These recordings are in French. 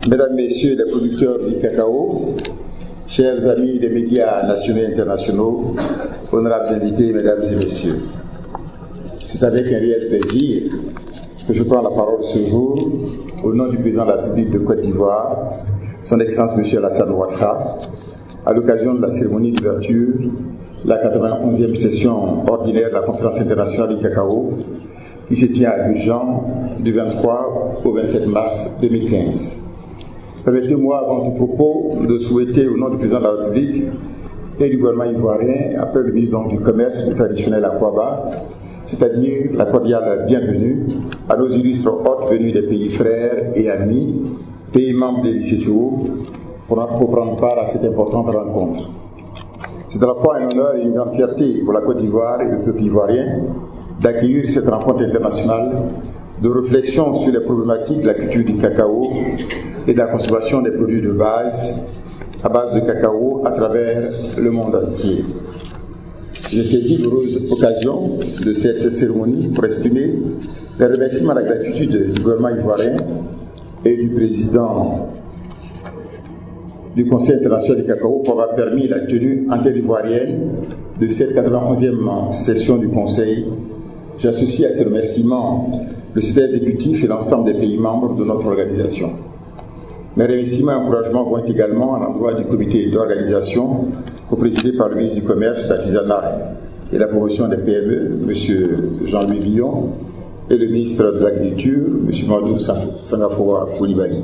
Mesdames, Messieurs les producteurs du cacao, chers amis des médias nationaux et internationaux, honorables invités, Mesdames et Messieurs, c'est avec un réel plaisir que je prends la parole ce jour au nom du président de la République de Côte d'Ivoire, Son Excellence M. Alassane Ouattara, à l'occasion de la cérémonie d'ouverture de la 91e session ordinaire de la Conférence internationale du cacao qui se tient à Abidjan du 23 au 27 mars 2015. Permettez-moi, avant tout propos, de souhaiter au nom du président de la République et du gouvernement ivoirien, après le ministre du Commerce traditionnel à Kouaba, c'est-à-dire la cordiale bienvenue à nos illustres hôtes venus des pays frères et amis, pays membres de l'ICCO, pour prendre part à cette importante rencontre. C'est à la fois un honneur et une grande fierté pour la Côte d'Ivoire et le peuple ivoirien d'accueillir cette rencontre internationale de réflexion sur les problématiques de la culture du cacao et de la consommation des produits de base à base de cacao à travers le monde entier. Je saisis l'heureuse occasion de cette cérémonie pour exprimer les remerciements à la gratitude du gouvernement ivoirien et du président du Conseil international du cacao pour avoir permis la tenue interivoirienne de cette 91e session du Conseil. J'associe à ces remerciements le secrétaire exécutif et l'ensemble des pays membres de notre organisation. Mes remerciements et encouragements vont également à l'endroit du comité d'organisation co-présidé par le ministre du Commerce, de l'Artisanat et la promotion des PME, M. Jean-Louis Villon, et le ministre de l'Agriculture, M. Mamadou Sangafoua Koulibaly.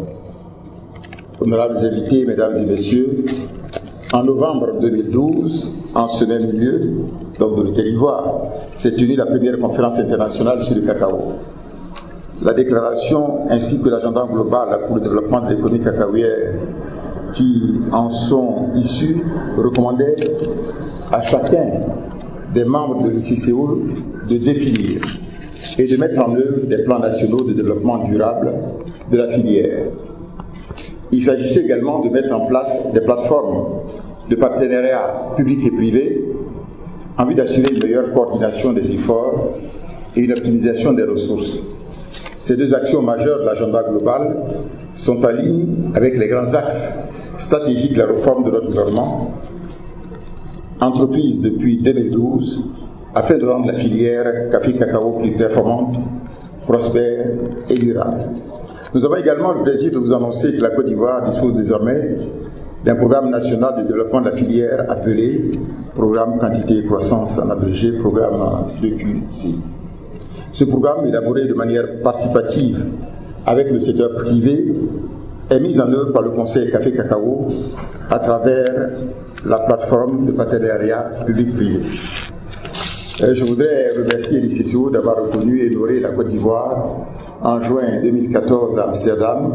Honorables invités, Mesdames et Messieurs, en novembre 2012, en ce même lieu, donc de l'État d'Ivoire, s'est tenue la première conférence internationale sur le cacao. La déclaration ainsi que l'agenda global pour le développement de l'économie cacaoyère qui en sont issus recommandaient à chacun des membres de l'ICCO de définir et de mettre en œuvre des plans nationaux de développement durable de la filière. Il s'agissait également de mettre en place des plateformes de partenariat public et privé en vue d'assurer une meilleure coordination des efforts et une optimisation des ressources. Ces deux actions majeures de l'agenda global sont en ligne avec les grands axes stratégiques de la réforme de notre gouvernement, entreprise depuis 2012, afin de rendre la filière café-cacao plus performante, prospère et durable. Nous avons également le plaisir de vous annoncer que la Côte d'Ivoire dispose désormais d'un programme national de développement de la filière appelé Programme Quantité et Croissance, en abrégé Programme 2QC. Ce programme, élaboré de manière participative avec le secteur privé, est mis en œuvre par le Conseil Café-Cacao à travers la plateforme de partenariat public-privé. Je voudrais remercier l'ICCO d'avoir reconnu et honoré la Côte d'Ivoire en juin 2014 à Amsterdam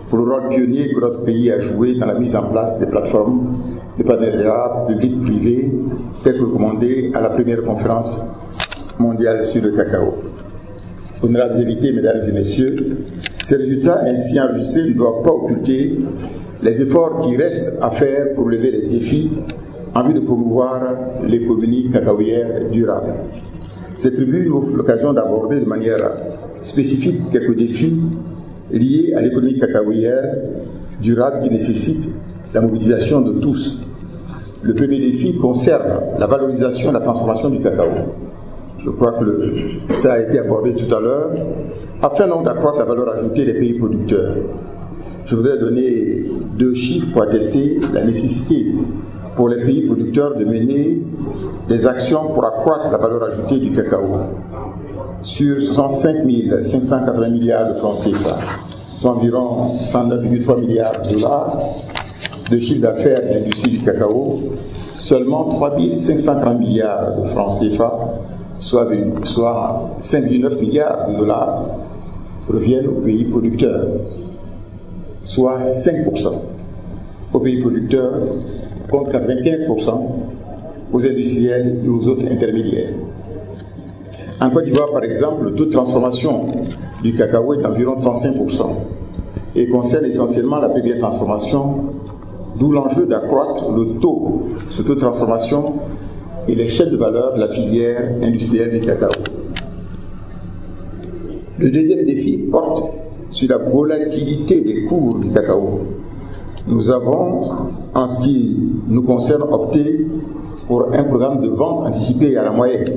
pour le rôle pionnier que notre pays a joué dans la mise en place des plateformes de partenariat public-privé telles que recommandées à la première conférence mondiale sur le cacao. Honorables invités, Mesdames et Messieurs, ces résultats ainsi enregistrés ne doivent pas occulter les efforts qui restent à faire pour relever les défis en vue de promouvoir l'économie cacaoyère durable. Cette tribune offre l'occasion d'aborder de manière spécifique quelques défis liés à l'économie cacaoyère durable qui nécessitent la mobilisation de tous. Le premier défi concerne la valorisation et la transformation du cacao. Je crois que ça a été abordé tout à l'heure, afin donc d'accroître la valeur ajoutée des pays producteurs. Je voudrais donner 2 chiffres pour attester la nécessité pour les pays producteurs de mener des actions pour accroître la valeur ajoutée du cacao. Sur 65 580 milliards de francs CFA, soit environ 109,3 milliards de dollars de chiffre d'affaires de l'industrie du cacao, seulement 3 530 milliards de francs CFA, soit 5,9 milliards de dollars, reviennent aux pays producteurs, soit 5% aux pays producteurs contre 95% aux industriels et aux autres intermédiaires. En Côte d'Ivoire, par exemple, le taux de transformation du cacao est d'environ 35% et concerne essentiellement la première transformation, d'où l'enjeu d'accroître ce taux de transformation et les chaînes de valeur de la filière industrielle du cacao. Le deuxième défi porte sur la volatilité des cours du cacao, nous avons, en ce qui nous concerne, opté pour un programme de vente anticipée à la moyenne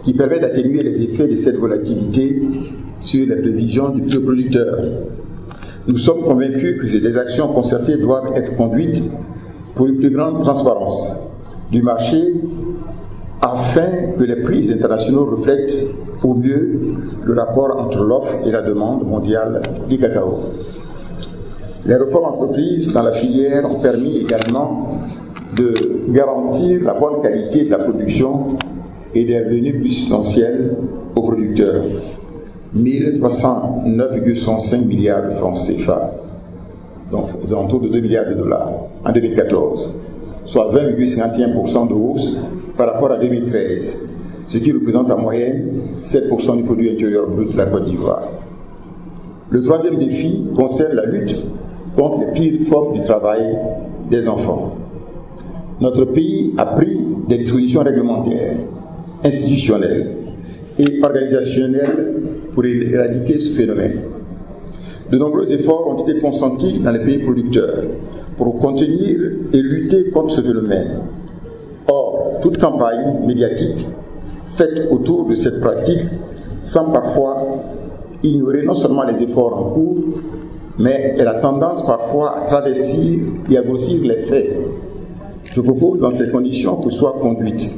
qui permet d'atténuer les effets de cette volatilité sur les prévisions du prix au producteur. Nous sommes convaincus que ces actions concertées doivent être conduites pour une plus grande transparence du marché afin que les prix internationaux reflètent au mieux le rapport entre l'offre et la demande mondiale du cacao. Les réformes entreprises dans la filière ont permis également de garantir la bonne qualité de la production et des revenus plus substantiels aux producteurs. 1309,65 milliards de francs CFA, donc aux alentours de 2 milliards de dollars en 2014, soit 20,51% de hausse par rapport à 2013, ce qui représente en moyenne 7% du produit intérieur brut de la Côte d'Ivoire. Le troisième défi concerne la lutte contre les pires formes du travail des enfants. Notre pays a pris des dispositions réglementaires, institutionnelles et organisationnelles pour éradiquer ce phénomène. De nombreux efforts ont été consentis dans les pays producteurs pour contenir et lutter contre ce phénomène. Or, toute campagne médiatique faite autour de cette pratique semble parfois ignorer non seulement les efforts en cours, mais elle a tendance parfois à travestir et à grossir les faits. Je propose dans ces conditions que soient conduites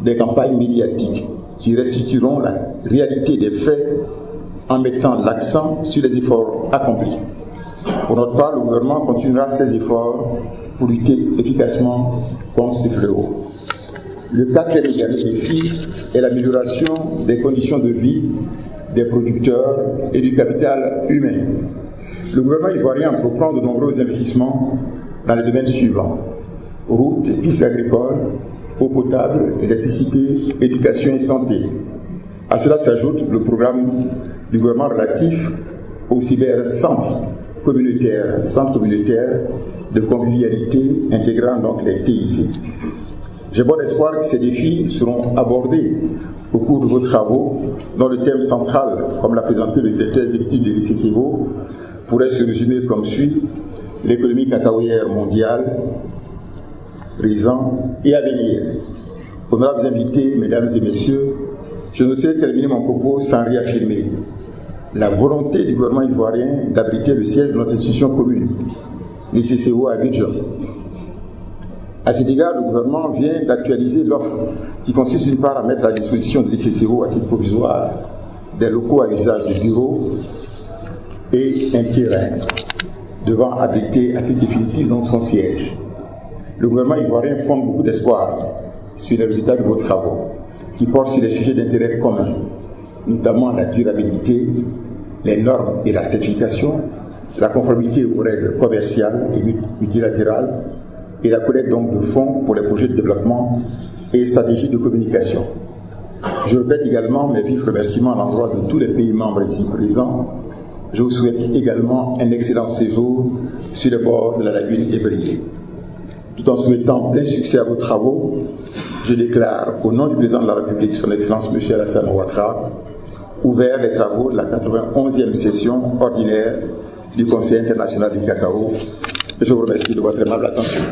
des campagnes médiatiques qui restitueront la réalité des faits en mettant l'accent sur les efforts accomplis. Pour notre part, le gouvernement continuera ses efforts pour lutter efficacement contre ce fléau. Le quatrième et dernier défi est l'amélioration des conditions de vie des producteurs et du capital humain. Le gouvernement ivoirien entreprend de nombreux investissements dans les domaines suivants: routes et pistes agricoles, eau potable, électricité, éducation et santé. À cela s'ajoute le programme du gouvernement relatif au cybercentre communautaire de convivialité intégrant donc les TIC. J'ai bon espoir que ces défis seront abordés au cours de vos travaux, dont le thème central, comme l'a présenté le directeur exécutif de l'ICCO, pourrait se résumer comme suit: l'économie cacaoyère mondiale, présent et à venir. Honorables invités, mesdames et messieurs, je ne sais terminer mon propos sans réaffirmer la volonté du gouvernement ivoirien d'abriter le siège de notre institution commune, l'ICCO à Abidjan. À cet égard, le gouvernement vient d'actualiser l'offre qui consiste d'une part à mettre à la disposition de l'ICCO à titre provisoire des locaux à usage de bureaux et un terrain devant abriter à titre définitif donc son siège. Le gouvernement ivoirien fonde beaucoup d'espoir sur les résultats de vos travaux qui portent sur les sujets d'intérêt commun, notamment la durabilité, les normes et la certification, la conformité aux règles commerciales et multilatérales et la collecte donc de fonds pour les projets de développement et stratégies de communication. Je répète également mes vifs remerciements à l'endroit de tous les pays membres ici présents. Je vous souhaite également un excellent séjour sur les bords de la lagune Ébrié. Tout en souhaitant plein succès à vos travaux, je déclare au nom du président de la République, son Excellence M. Alassane Ouattara, ouvert les travaux de la 91e session ordinaire du Conseil international du cacao. Je vous remercie de votre aimable attention.